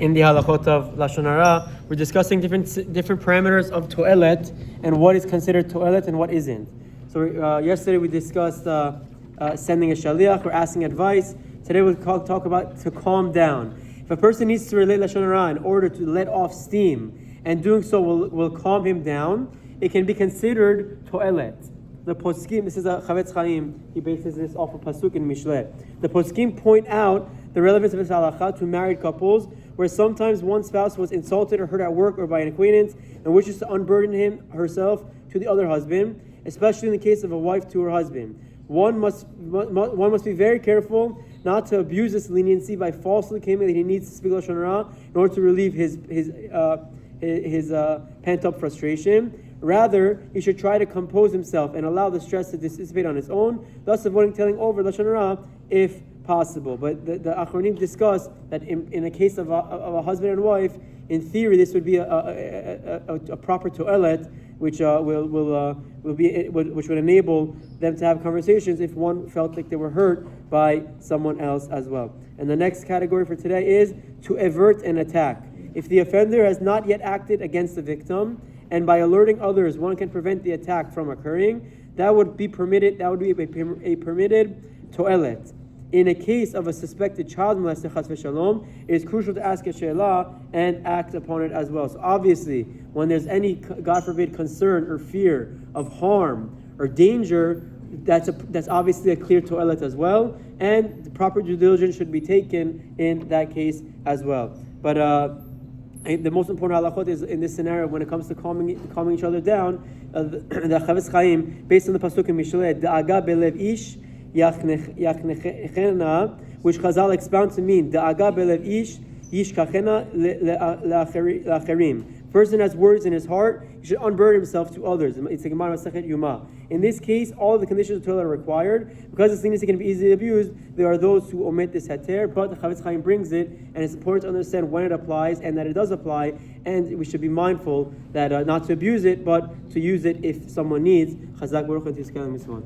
In the Halachot of Lashon Hara, we're discussing different parameters of Toelet and what is considered Toelet and what isn't. So yesterday we discussed sending a shaliach or asking advice. Today we'll talk about to calm down. If a person needs to relate Lashon Hara in order to let off steam, and doing so will calm him down, it can be considered Toelet. The Poskim, this is a Chafetz Chaim, he bases this off of Pasuk in Mishle. The Poskim point out the relevance of this halakha to married couples, where sometimes one spouse was insulted or hurt at work or by an acquaintance and wishes to unburden herself to the other husband, especially in the case of a wife to her husband. One must be very careful not to abuse this leniency by falsely claiming that he needs to speak Lashon Hara in order to relieve his pent-up frustration. Rather, he should try to compose himself and allow the stress to dissipate on its own, thus avoiding telling over Lashon Hara if possible. But the Achronim discuss that in the case of a husband and wife, in theory, this would be a proper Toelet, which would enable them to have conversations if one felt like they were hurt by someone else as well. And the next category for today is to avert an attack. If the offender has not yet acted against the victim, and by alerting others, one can prevent the attack from occurring, that would be permitted. That would be a permitted Toelet. In a case of a suspected child molester, chas v'shalom, it is crucial to ask a she'elah and act upon it as well. So obviously, when there's any, God forbid, concern or fear of harm or danger, that's obviously a clear Toelet as well, and the proper due diligence should be taken in that case as well. But the most important halachot is in this scenario when it comes to calming each other down. The Chafetz Chaim, based on the pasuk in Mishle, da'aga belev ish yachnechena, which Chazal expound to mean da'aga belev ish yishkachena le'acherim. Person has words in his heart, he should unburden himself to others. It's a Gemara Masechet Yuma. In this case, all of the conditions of Torah are required. Because this leniency can be easily abused, there are those who omit this heter, but the Chafetz Chaim brings it, and it's important to understand when it applies and that it does apply, and we should be mindful that not to abuse it, but to use it if someone needs. Chazak Baruch Hu Tizkei Mitzvot.